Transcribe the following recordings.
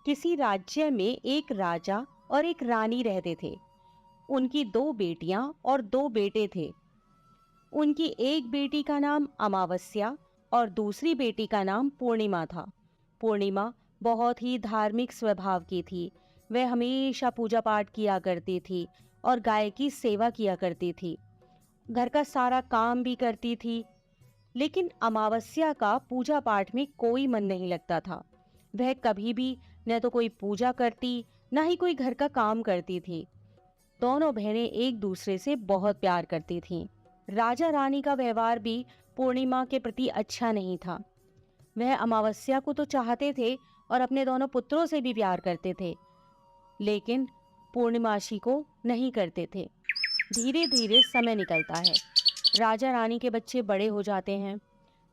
किसी राज्य में एक राजा और एक रानी रहते थे। उनकी दो बेटियां और दो बेटे थे। उनकी एक बेटी का नाम अमावस्या और दूसरी बेटी का नाम पूर्णिमा था। पूर्णिमा बहुत ही धार्मिक स्वभाव की थी। वह हमेशा पूजा पाठ किया करती थी और गाय की सेवा किया करती थी। घर का सारा काम भी करती थी। लेकिन अमावस्या का पूजा पाठ में कोई मन नहीं लगता था। वह कभी भी न तो कोई पूजा करती, न ही कोई घर का काम करती थी। दोनों बहनें एक दूसरे से बहुत प्यार करती थीं। राजा रानी का व्यवहार भी पूर्णिमा के प्रति अच्छा नहीं था। वह अमावस्या को तो चाहते थे और अपने दोनों पुत्रों से भी प्यार करते थे, लेकिन पूर्णिमाशी को नहीं करते थे। धीरे धीरे समय निकलता है। राजा रानी के बच्चे बड़े हो जाते हैं।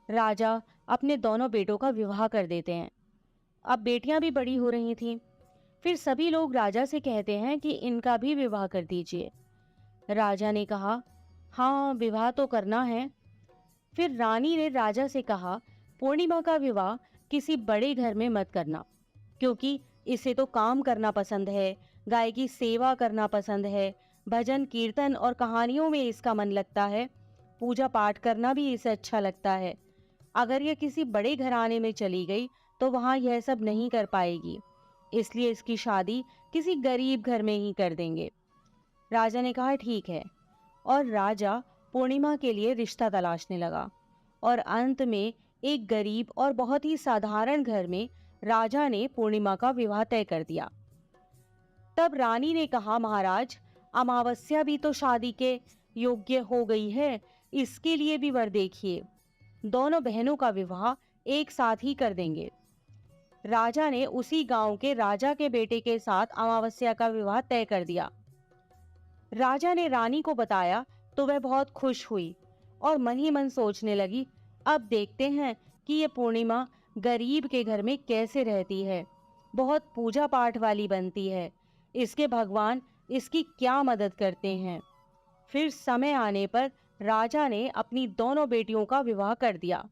राजा अपने दोनों बेटों का विवाह कर देते हैं। अब बेटियां भी बड़ी हो रही थीं। फिर सभी लोग राजा से कहते हैं कि इनका भी विवाह कर दीजिए। राजा ने कहा, हाँ, विवाह तो करना है। फिर रानी ने राजा से कहा, पूर्णिमा का विवाह किसी बड़े घर में मत करना, क्योंकि इसे तो काम करना पसंद है, गाय की सेवा करना पसंद है, भजन कीर्तन और कहानियों में इसका मन लगता है, पूजा पाठ करना भी इसे अच्छा लगता है। अगर यह किसी बड़े घराने में चली गई तो वहां यह सब नहीं कर पाएगी, इसलिए इसकी शादी किसी गरीब घर में ही कर देंगे। राजा ने कहा, ठीक है। और राजा पूर्णिमा के लिए रिश्ता तलाशने लगा और अंत में एक गरीब और बहुत ही साधारण घर में राजा ने पूर्णिमा का विवाह तय कर दिया। तब रानी ने कहा, महाराज, अमावस्या भी तो शादी के योग्य हो गई है, इसके लिए भी वर देखिए। दोनों बहनों का विवाह एक साथ ही कर देंगे। राजा ने उसी गांव के राजा के बेटे के साथ अमावस्या का विवाह तय कर दिया। राजा ने रानी को बताया तो वह बहुत खुश हुई और मन ही मन सोचने लगी, अब देखते हैं कि ये पूर्णिमा गरीब के घर में कैसे रहती है। बहुत पूजा पाठ वाली बनती है, इसके भगवान इसकी क्या मदद करते हैं। फिर समय आने पर राजा ने अपनी दोनों बेटियों का विवाह कर दिया।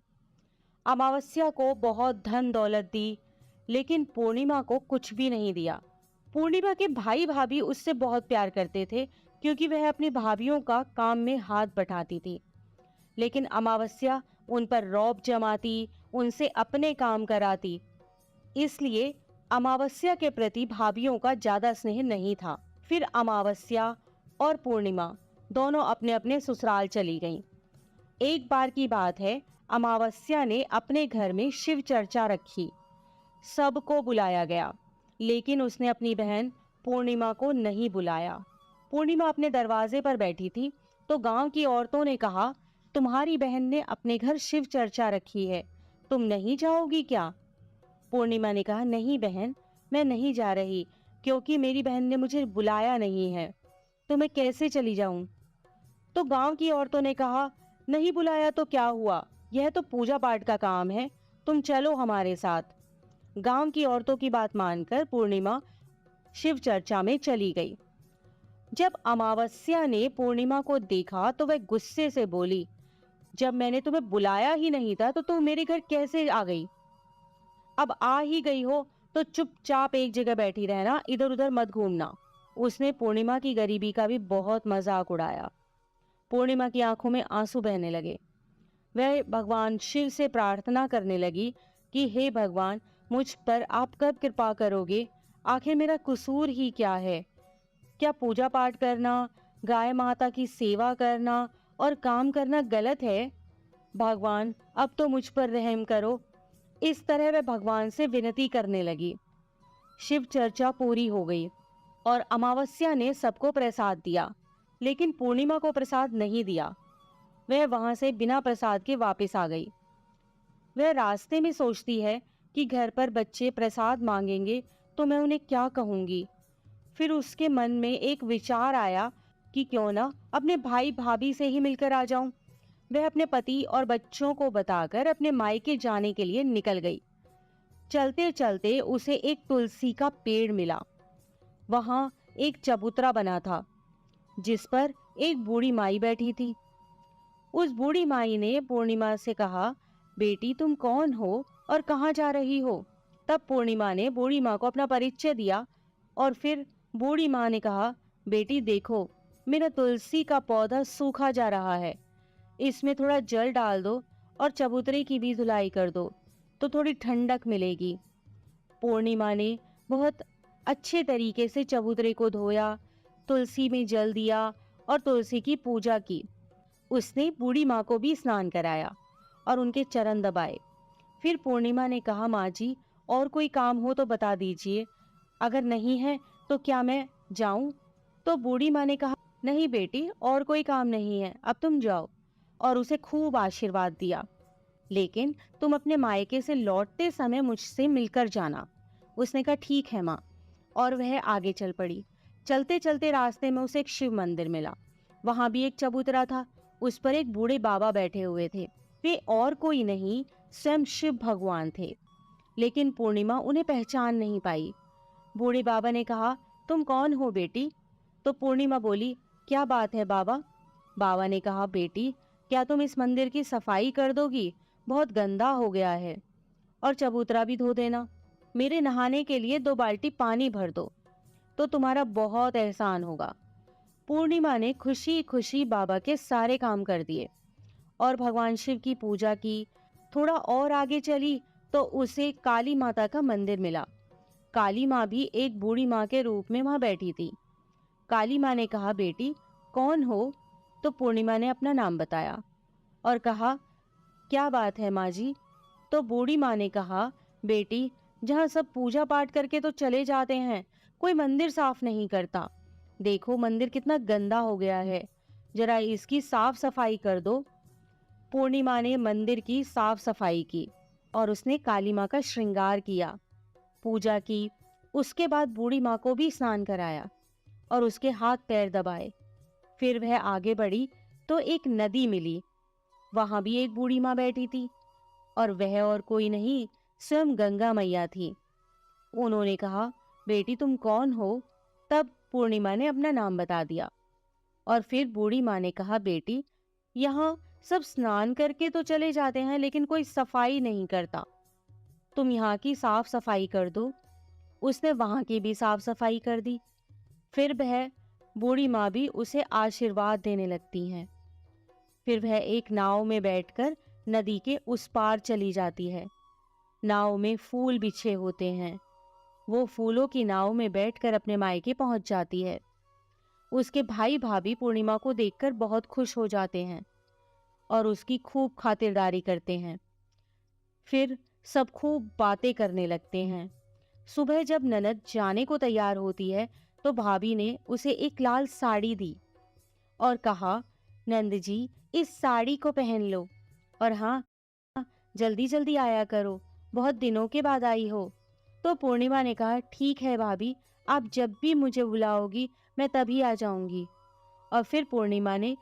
अमावस्या को बहुत धन दौलत दी, लेकिन पूर्णिमा को कुछ भी नहीं दिया। पूर्णिमा के भाई भाभी उससे बहुत प्यार करते थे, क्योंकि वह अपनी भाभीयों का काम में हाथ बटाती थी। लेकिन अमावस्या उन पर रौब जमाती, उनसे अपने काम कराती, इसलिए अमावस्या के प्रति भाभीयों का ज्यादा स्नेह नहीं था। फिर अमावस्या और पूर्णिमा दोनों अपने अपने ससुराल चली गईं। एक बार की बात है, अमावस्या ने अपने घर में शिव चर्चा रखी। सबको बुलाया गया, लेकिन उसने अपनी बहन पूर्णिमा को नहीं बुलाया। पूर्णिमा अपने दरवाजे पर बैठी थी तो गांव की औरतों ने कहा, तुम्हारी बहन ने अपने घर शिव चर्चा रखी है, तुम नहीं जाओगी क्या? पूर्णिमा ने कहा, नहीं बहन, मैं नहीं जा रही, क्योंकि मेरी बहन ने मुझे बुलाया नहीं है, तो मैं कैसे चली जाऊं? तो गांव की औरतों ने कहा, नहीं बुलाया तो क्या हुआ, यह तो पूजा पाठ का काम है, तुम चलो हमारे साथ। गांव की औरतों की बात मानकर पूर्णिमा शिव चर्चा में चली गई। जब अमावस्या ने पूर्णिमा को देखा तो वह गुस्से से बोली, जब मैंने तुम्हें बुलाया ही नहीं था तो तुम मेरे घर कैसे आ गई? अब आ ही गई हो तो चुपचाप एक जगह बैठी रहना, इधर उधर मत घूमना। उसने पूर्णिमा की गरीबी का भी बहुत मजाक उड़ाया। पूर्णिमा की आंखों में आंसू बहने लगे। वह भगवान शिव से प्रार्थना करने लगी कि हे भगवान, मुझ पर आप कब कृपा करोगे? आखिर मेरा कसूर ही क्या है? क्या पूजा पाठ करना, गाय माता की सेवा करना और काम करना गलत है? भगवान, अब तो मुझ पर रहम करो। इस तरह वह भगवान से विनती करने लगी। शिव चर्चा पूरी हो गई और अमावस्या ने सबको प्रसाद दिया, लेकिन पूर्णिमा को प्रसाद नहीं दिया। वह वहां से बिना प्रसाद के वापस आ गई। वह रास्ते में सोचती है कि घर पर बच्चे प्रसाद मांगेंगे तो मैं उन्हें क्या कहूंगी। फिर उसके मन में एक विचार आया कि क्यों ना अपने भाई भाभी से ही मिलकर आ जाऊं। वह अपने पति और बच्चों को बताकर अपने मायके जाने के लिए निकल गई। चलते चलते उसे एक तुलसी का पेड़ मिला। वहां एक चबूतरा बना था, जिस पर एक बूढ़ी माई बैठी थी। उस बूढ़ी माई ने पूर्णिमा से कहा, बेटी, तुम कौन हो और कहाँ जा रही हो? तब पूर्णिमा ने बूढ़ी माँ को अपना परिचय दिया और फिर बूढ़ी माँ ने कहा, बेटी देखो, मेरा तुलसी का पौधा सूखा जा रहा है, इसमें थोड़ा जल डाल दो और चबूतरे की भी धुलाई कर दो तो थोड़ी ठंडक मिलेगी। पूर्णिमा ने बहुत अच्छे तरीके से चबूतरे को धोया, तुलसी में जल दिया और तुलसी की पूजा की। उसने बूढ़ी माँ को भी स्नान कराया और उनके चरण दबाए। फिर पूर्णिमा ने कहा, माँ जी, और कोई काम हो तो बता दीजिए, अगर नहीं है तो क्या मैं जाऊं? तो बूढ़ी माँ ने कहा, नहीं बेटी, और कोई काम नहीं है, अब तुम जाओ। और उसे खूब आशीर्वाद दिया, लेकिन तुम अपने मायके से लौटते समय मुझसे मिलकर जाना। उसने कहा, ठीक है माँ। और वह आगे चल पड़ी। चलते चलते रास्ते में उसे एक शिव मंदिर मिला। वहां भी एक चबूतरा था, उस पर एक बूढ़े बाबा बैठे हुए थे। वे और कोई नहीं, स्वयं शिव भगवान थे। लेकिन पूर्णिमा उन्हें पहचान नहीं पाई। बूढ़े बाबा ने कहा, तुम कौन हो बेटी? तो पूर्णिमा बोली, क्या बात है बाबा? बाबा ने कहा, बेटी, क्या तुम इस मंदिर की सफाई कर दोगी? बहुत गंदा हो गया है। और चबूतरा भी धो देना। मेरे नहाने के लिए 2 बाल्टी पानी भर दो, तो तुम्हारा बहुत एहसान होगा। पूर्णिमा ने खुशी खुशी बाबा के सारे काम कर दिए और भगवान शिव की पूजा की। थोड़ा और आगे चली तो उसे काली माता का मंदिर मिला। काली माँ भी एक बूढ़ी माँ के रूप में वहां बैठी थी। काली माँ ने कहा, बेटी कौन हो? तो पूर्णिमा ने अपना नाम बताया और कहा, क्या बात है माँ जी? तो बूढ़ी माँ ने कहा, बेटी, जहाँ सब पूजा पाठ करके तो चले जाते हैं, कोई मंदिर साफ नहीं करता। देखो मंदिर कितना गंदा हो गया है, जरा इसकी साफ सफाई कर दो। पूर्णिमा ने मंदिर की साफ सफाई की और उसने काली माँ का श्रृंगार किया, पूजा की। उसके बाद बूढ़ी माँ को भी स्नान कराया और उसके हाथ पैर दबाए। फिर वह आगे बढ़ी तो एक नदी मिली। वहां भी एक बूढ़ी माँ बैठी थी और वह और कोई नहीं, स्वयं गंगा मैया थी। उन्होंने कहा, बेटी तुम कौन हो? तब पूर्णिमा ने अपना नाम बता दिया और फिर बूढ़ी माँ ने कहा, बेटी, यहाँ सब स्नान करके तो चले जाते हैं, लेकिन कोई सफाई नहीं करता। तुम यहाँ की साफ सफाई कर दो। उसने वहां की भी साफ सफाई कर दी। फिर वह बूढ़ी माँ भी उसे आशीर्वाद देने लगती हैं। फिर वह एक नाव में बैठकर नदी के उस पार चली जाती है। नाव में फूल बिछे होते हैं। वो फूलों की नाव में बैठकर अपने मायके पहुंच जाती है। उसके भाई भाभी पूर्णिमा को देखकर बहुत खुश हो जाते हैं और उसकी खूब खातिरदारी करते हैं। फिर सब खूब बातें करने लगते हैं। सुबह जब ननद जाने को तैयार होती है तो भाभी ने उसे एक लाल साड़ी दी और कहा, नंद जी, इस साड़ी को पहन लो और हाँ, जल्दी जल्दी आया करो, बहुत दिनों के बाद आई हो। तो पूर्णिमा ने कहा, ठीक है भाभी, आप जब भी मुझे बुलाओगी मैं तभी आ जाऊंगी। और फिर पूर्णिमा ने